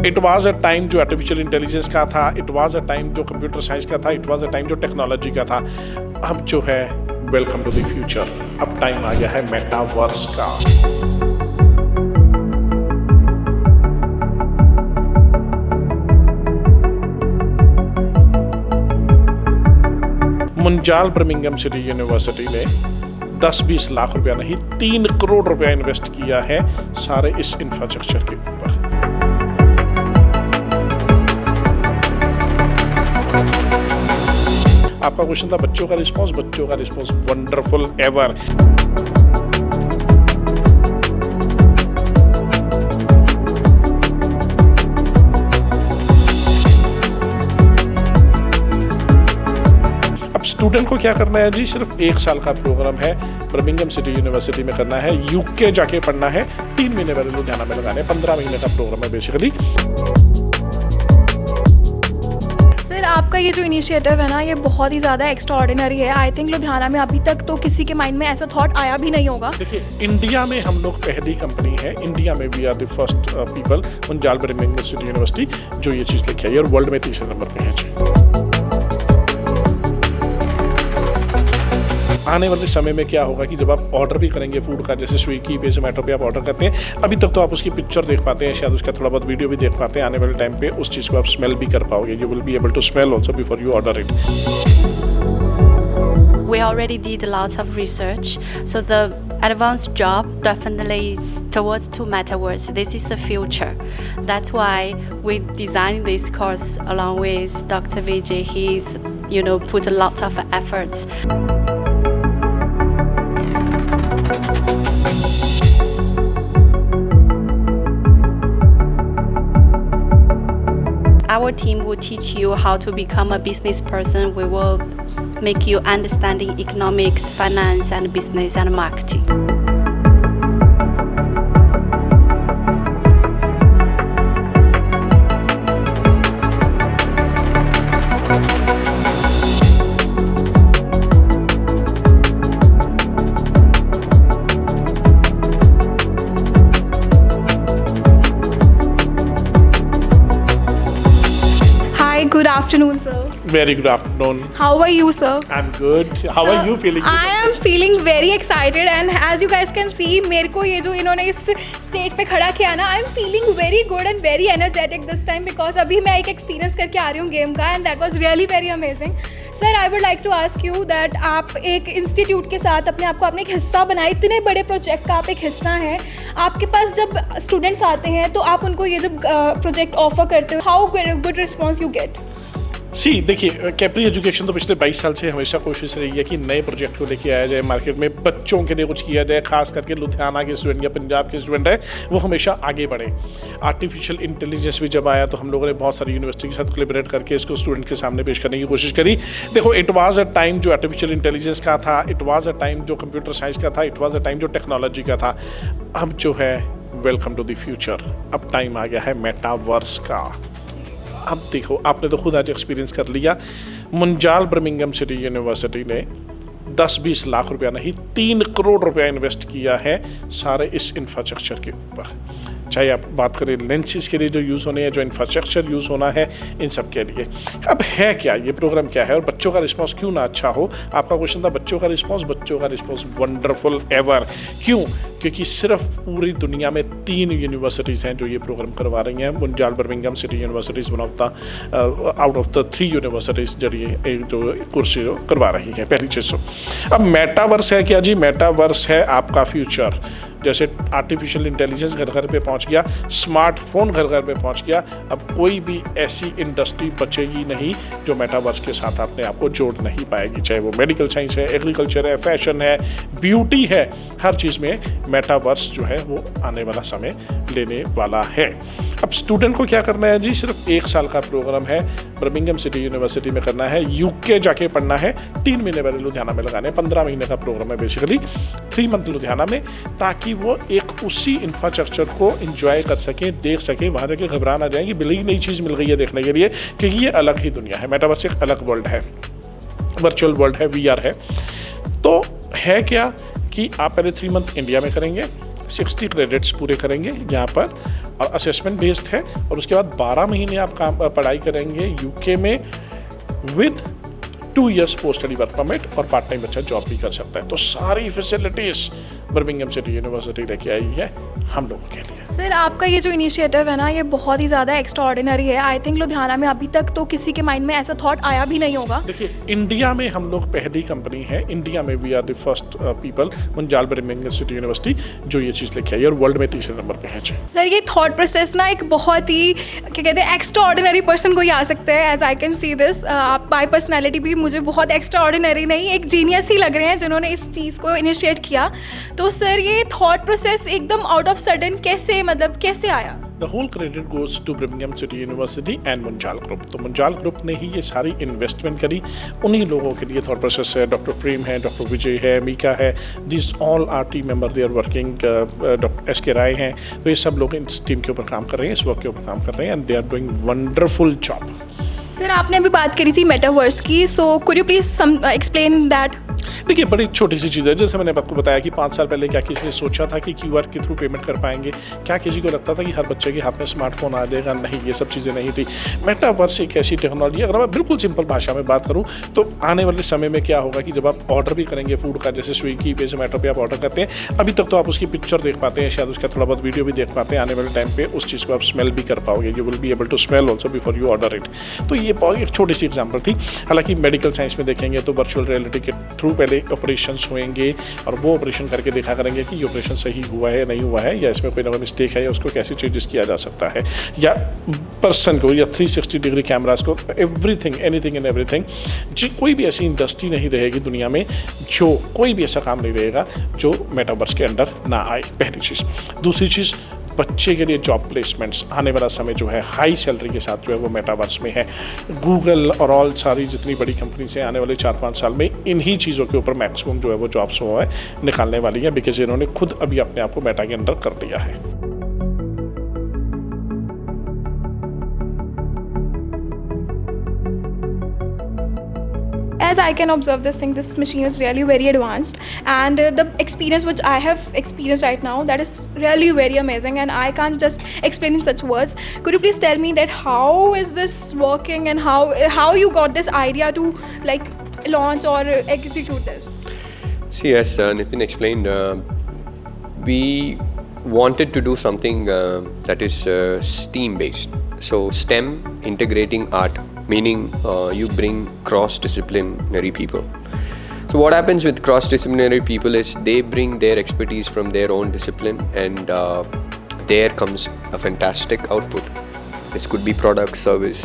It was a time जो artificial intelligence का था, इट वाज अ टाइम जो कंप्यूटर साइंस का था, इट वाज अ टाइम जो टेक्नोलॉजी का था। अब जो है वेलकम टू द फ्यूचर, अब टाइम आ गया है मेटावर्स का। मुंजाल बर्मिंघम सिटी यूनिवर्सिटी ने 10-20 लाख रुपया नहीं 3 करोड़ रुपया इन्वेस्ट किया है सारे इस इंफ्रास्ट्रक्चर के ऊपर। आपका क्वेश्चन था बच्चों का रिस्पॉन्स वंडरफुल एवर। स्टूडेंट को क्या करना है जी, सिर्फ 1 साल का प्रोग्राम है, बर्मिंघम सिटी यूनिवर्सिटी में करना है, यूके जाके पढ़ना है, 3 महीने पहले लुधियाना में लगाने, 15 महीने का प्रोग्राम है बेसिकली। सर आपका ये जो इनिशिएटिव है ना, ये बहुत ही ज़्यादा एक्स्ट्राऑर्डिनरी है। आई थिंक लुधियाना में अभी तक तो किसी के माइंड में ऐसा थॉट आया भी नहीं होगा। देखिए, इंडिया में हम लोग पहली कंपनी है, इंडिया में we are the first people, Munjal Birmingham City University, जो ये चीज़ लेके आई और वर्ल्ड में 3रे नंबर पे है। आने वाले समय में क्या होगा कि जब आप ऑर्डर भी करेंगे फूड का, जैसे स्विगी पे, जोमेटो पे आप ऑर्डर करते हैं, अभी तक तो आप उसकी पिक्चर देख पाते हैं, शायद उसका थोड़ा बहुत वीडियो भी देख पाते हैं, आने वाले टाइम पे उस चीज़ को आप स्मेल भी कर पाओगे। You will be able to smell also before you order it. We already did lots of research, so the advanced job definitely is towards to metaverse. This is the future. That's why we designed this course along with Dr. Vijay. He's, put a lot of efforts. Our team will teach you how to become a business person. We will make you understanding economics, finance, and business and marketing. Good afternoon, sir. Very good afternoon. How are you, sir? I'm good. How are you feeling? I am feeling very excited, and as you guys can see, मेरे को ये जो इन्होंने इस stage पे खड़ा किया ना, I am feeling very good and very energetic this time because अभी मैं एक एक्सपीरियंस करके आ रही हूँ गेम का, and that was really very amazing. Sir, I would like to ask you that आप एक इंस्टीट्यूट के साथ अपने आप को आपने एक हिस्सा बनाया, इतने बड़े प्रोजेक्ट का आप एक हिस्सा हैं। आपके पास जब स्टूडेंट्स आते हैं तो आप उनको ये जब प्रोजेक्ट ऑफर करते हो, how good response you get? देखिए, कैप्री एजुकेशन तो पिछले 22 साल से हमेशा कोशिश रही है कि नए प्रोजेक्ट को लेके आया जाए मार्केट में, बच्चों के लिए कुछ किया जाए, खास करके लुधियाना के स्टूडेंट या पंजाब के स्टूडेंट है वो हमेशा आगे बढ़े। आर्टिफिशियल इंटेलिजेंस भी जब आया तो हम लोगों ने बहुत सारी यूनिवर्सिटी के साथ कोलैबोरेट करके इसको स्टूडेंट के सामने पेश करने की कोशिश करी। देखो, इट वाज अ टाइम जो आर्टिफिशियल इंटेलिजेंस का था, इट वाज अ टाइम जो कंप्यूटर साइंस का था, इट वाज अ टाइम जो टेक्नोलॉजी का था। अब जो है वेलकम टू द फ्यूचर, अब टाइम आ गया है मेटावर्स का। अब देखो, आपने तो खुद आज एक्सपीरियंस कर लिया, मुंजाल बर्मिंघम सिटी यूनिवर्सिटी ने 10-20 लाख रुपया नहीं 3 करोड़ रुपया इन्वेस्ट किया है सारे इस इंफ्रास्ट्रक्चर के ऊपर। चाहे आप बात करें लेंसेज के लिए जो यूज़ होने हैं, जो इंफ्रास्ट्रक्चर यूज़ होना है, इन सब के लिए। अब है क्या ये प्रोग्राम, क्या है और बच्चों का रिस्पांस क्यों ना अच्छा हो? आपका क्वेश्चन था बच्चों का रिस्पांस वंडरफुल एवर। क्यों? क्योंकि सिर्फ पूरी दुनिया में 3 यूनिवर्सिटीज़ हैं जो ये प्रोग्राम करवा रही हैं। Munjal Birmingham City university one of the out of the 3 universities जो कोर्स करवा रही हैं। पहली चीज़ अब मेटावर्स है क्या जी? मेटावर्स है आपका फ्यूचर। जैसे आर्टिफिशियल इंटेलिजेंस घर घर पे पहुंच गया, स्मार्टफोन घर घर पे पहुंच गया, अब कोई भी ऐसी इंडस्ट्री बचेगी नहीं जो मेटावर्स के साथ अपने आप को जोड़ नहीं पाएगी। चाहे वो मेडिकल साइंस है, एग्रीकल्चर है, फैशन है, ब्यूटी है, हर चीज़ में मेटावर्स जो है वो आने वाला समय लेने वाला है। अब स्टूडेंट को क्या करना है जी, सिर्फ 1 साल का प्रोग्राम है, बर्मिंघम सिटी यूनिवर्सिटी में करना है, यूके जाके पढ़ना है, 3 महीने पहले लुधियाना में लगाने, 15 महीने का प्रोग्राम है बेसिकली, 3 मंथ लुधियाना में, ताकि वो एक उसी इंफ्रास्ट्रक्चर को एंजॉय कर सके, देख सके, वहाँ जाके घबरा ना जाए कि बिल्कुल नई चीज़ मिल गई है देखने के लिए, क्योंकि ये अलग ही दुनिया है। मेटावर्स एक अलग वर्ल्ड है, वर्चुअल वर्ल्ड है, VR है। तो है क्या कि आप पहले 3 मंथ इंडिया में करेंगे, 60 क्रेडिट्स पूरे करेंगे यहाँ पर और असेसमेंट बेस्ड है और उसके बाद 12 महीने आप काम पढ़ाई करेंगे यूके में with 2 years post study work permit और पार्ट टाइम बच्चा जॉब भी कर सकता है। तो सारी फैसिलिटीज़ बर्मिंघम सिटी यूनिवर्सिटी लेके आई है हम लोगों के लिए। सर आपका ये जो इनिशिएटिव है ना ये बहुत ही ज़्यादा एक्स्ट्रा ऑर्डिनरी है। आई थिंक लुधियाना में अभी तक तो किसी के माइंड में ऐसा थॉट आया भी नहीं होगा। देखिए इंडिया में हम लोग पहली कंपनी है, इंडिया में we are the first people Munjal Birmingham City University जो ये चीज़ लेके आई और वर्ल्ड में 3रे नंबर पे है। सर ये थॉट प्रोसेस ना एक बहुत ही क्या कहते हैं एक्स्ट्रा ऑर्डिनरी पर्सन को ही आ सकता है। As I can see this आप बाय पर्सनैलिटी भी मुझे बहुत एक्स्ट्रा ऑर्डिनरी नहीं एक जीनियस ही लग रहे हैं जिन्होंने इस चीज़ को इनिशिएट किया। तो सर ये थॉट प्रोसेस एकदम आउट ऑफ सडन कैसे आया? The whole credit goes to Birmingham City University and Munjal Group। तो मुंजाल ग्रुप ने ही ये सारी इन्वेस्टमेंट करी, उन्हीं लोगों के लिए थॉट प्रोसेस है। डॉक्टर प्रेम है, डॉक्टर विजय है, मीका है, this all are team member, they are working. Doctor SK Rai हैं, तो ये सब लोग इस टीम के ऊपर काम कर रहे हैं, इस वर्क के ऊपर काम कर रहे हैं and they are doing wonderful job. Sir आपने अभी बात करी थी मेटावर्स की, so could you please explain that? देखिए बड़ी छोटी सी चीज़ है, जैसे मैंने आपको बताया कि 5 साल पहले क्या किसी ने सोचा था कि QR के थ्रू पेमेंट कर पाएंगे? क्या किसी को लगता था कि हर बच्चे के हाथ में स्मार्टफोन आ जाएगा? नहीं, ये सब चीज़ें नहीं थी। मेटावर्स एक ऐसी टेक्नोलॉजी, अगर मैं बिल्कुल सिंपल भाषा में बात करूँ तो आने वाले समय में क्या होगा कि जब आप ऑर्डर भी करेंगे फूड का, जैसे स्विगी पे, जोमेटो पे आप ऑर्डर करते हैं, अभी तक तो आप उसकी पिक्चर देख पाते हैं, शायद उसका थोड़ा बहुत वीडियो भी देख पाते हैं, आने वाले टाइम पे उस चीज़ को आप स्मेल भी कर पाओगे। You will be able to smell also before you order it. तो ये बहुत एक छोटी सी एग्जाम्पल थी। हालांकि मेडिकल साइंस में देखेंगे तो वर्चुअल रियलिटी के थ्रू पहले ऑपरेशन होंगे और वो ऑपरेशन करके देखा करेंगे कि ये ऑपरेशन सही हुआ है नहीं हुआ है, या इसमें कोई ना कोई मिस्टेक है, या उसको कैसे चेंजेस किया जा सकता है, या पर्सन को, या 360 डिग्री कैमरास को, एवरीथिंग, एनीथिंग एंड एवरीथिंग। कोई भी ऐसी इंडस्ट्री नहीं रहेगी दुनिया में, जो कोई भी ऐसा काम नहीं रहेगा जो मेटावर्स के अंडर ना आए, पहली चीज़। दूसरी चीज़, बच्चे के लिए जॉब प्लेसमेंट्स आने वाला समय जो है हाई सैलरी के साथ जो है वो मेटावर्स में है। गूगल और ऑल सारी जितनी बड़ी कंपनीज हैं आने वाले 4-5 साल में इन्हीं चीज़ों के ऊपर मैक्सिमम जो है वो जॉब्स वो है निकालने वाली है, बिकॉज इन्होंने खुद अभी अपने आप को मेटा के अंडर कर लिया है। As I can observe this thing, this machine is really very advanced, and the experience which I have experienced right now, that is really very amazing, and I can't just explain in such words. Could you please tell me that how is this working and how you got this idea to like launch or execute this? See, as Nitin explained, we wanted to do something that is STEAM based. So STEM, integrating art, meaning you bring cross-disciplinary people. So what happens with cross-disciplinary people is they bring their expertise from their own discipline, and there comes a fantastic output. This could be product, service.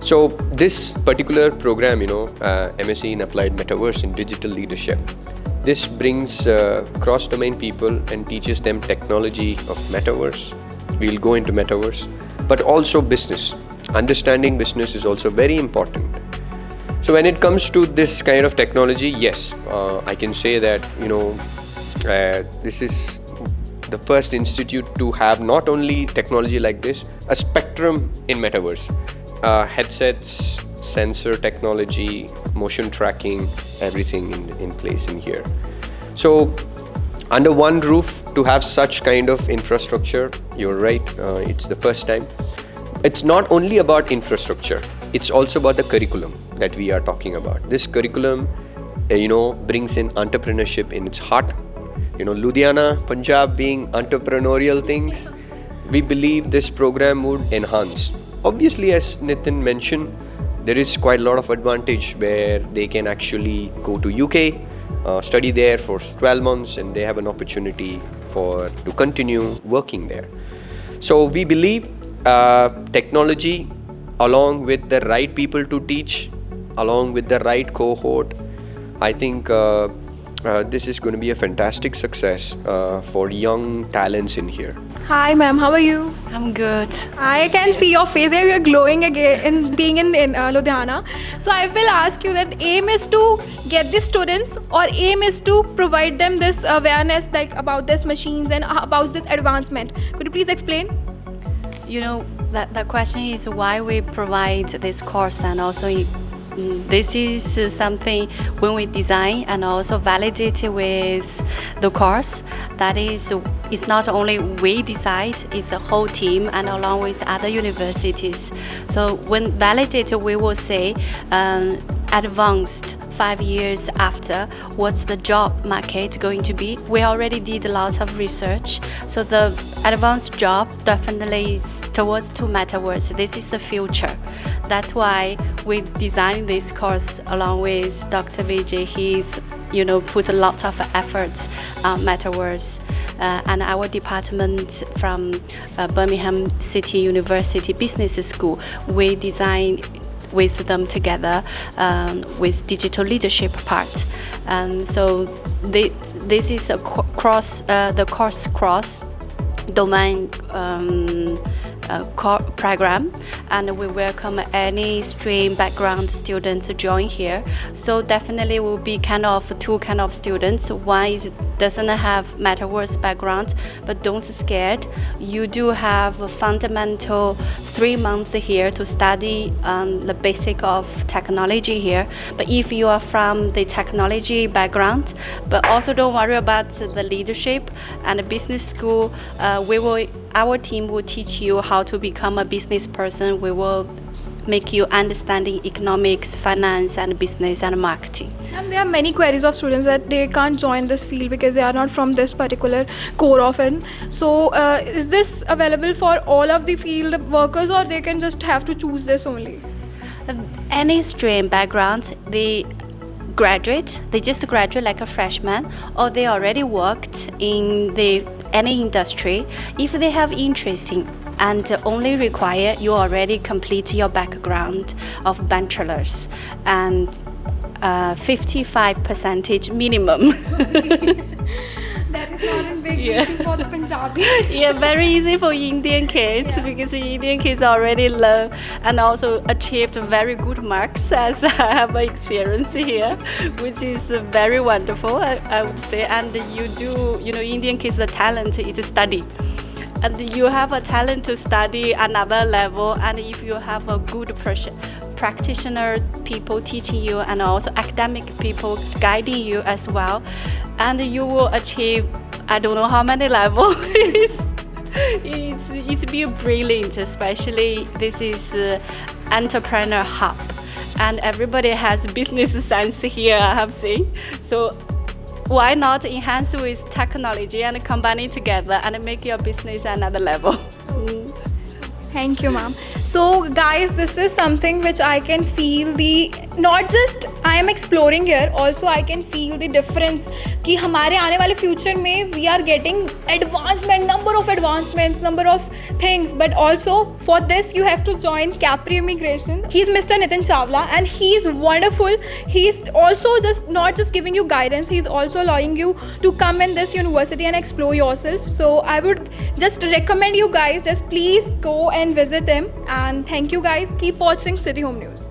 So this particular program, MSc in Applied Metaverse in Digital Leadership, this brings cross-domain people and teaches them technology of Metaverse. We'll go into Metaverse, but also business. Understanding business is also very important. So when it comes to this kind of technology, yes, I can say that this is the first institute to have not only technology like this, a spectrum in metaverse, headsets, sensor technology, motion tracking, everything in place in here. So under one roof to have such kind of infrastructure, you're right, it's the first time. It's not only about infrastructure, it's also about the curriculum that we are talking about. This curriculum, brings in entrepreneurship in its heart. Ludhiana, Punjab being entrepreneurial things, we believe this program would enhance. Obviously, as Nitin mentioned, there is quite a lot of advantage where they can actually go to UK, study there for 12 months, and they have an opportunity to continue working there. So we believe technology, along with the right people to teach, along with the right cohort, I think this is going to be a fantastic success for young talents in here. Hi ma'am, how are you? I'm good. I can see your face here, you're glowing again in being in Ludhiana. So I will ask you that aim is to get the students or aim is to provide them this awareness like about these machines and about this advancement. Could you please explain? That the question is why we provide this course and also This is something when we design and also validate it with the course. That is, it's not only we decide, it's the whole team and along with other universities. So when validated, we will say advanced 5 years after, what's the job market going to be? We already did lots of research. So the advanced job definitely is towards to metaverse. This is the future. That's why we designed this course along with Dr. Vijay. He's put a lot of efforts on metaverse. And our department from Birmingham City University Business School, we design with them together with digital leadership part. So this is a the course cross domain program, and we welcome any stream background students to join here. So definitely will be two kind of students. One is doesn't have metaverse background, but don't scared. You do have a fundamental 3 months here to study the basic of technology here. But if you are from the technology background, but also don't worry about the leadership and the business school, our team will teach you how to become a business person. We will make you understanding economics, finance, and business and marketing. And there are many queries of students that they can't join this field because they are not from this particular core of it. So is this available for all of the field workers, or they can just have to choose this only? Any stream background, they just graduate like a freshman, or they already worked in any industry. If they have interest in and only require you already complete your background of bachelor's and 55% minimum. That is not a big issue for the Punjabi. Yeah, very easy for Indian kids because Indian kids already learn and also achieved very good marks, as I have experience here, which is very wonderful, I would say. And Indian kids, the talent is to study. And you have a talent to study another level, and if you have a good practitioner people teaching you and also academic people guiding you as well, and you will achieve I don't know how many levels. It's been brilliant, especially this is entrepreneur hub, and everybody has business sense here, I have seen. So why not enhance with technology and combine it together and make your business another level? Thank you, ma'am. So guys, this is something which I can feel not just I am exploring here, also I can feel the difference कि हमारे आने वाले future में we are getting number of advancements, number of things, but also for this you have to join Capri Immigration. He's Mr. Nitin Chawla and he's wonderful. He's also not just giving you guidance, he's also allowing you to come in this university and explore yourself. So I would just recommend you guys, just please go and visit them, and thank you guys. Keep watching City Home News.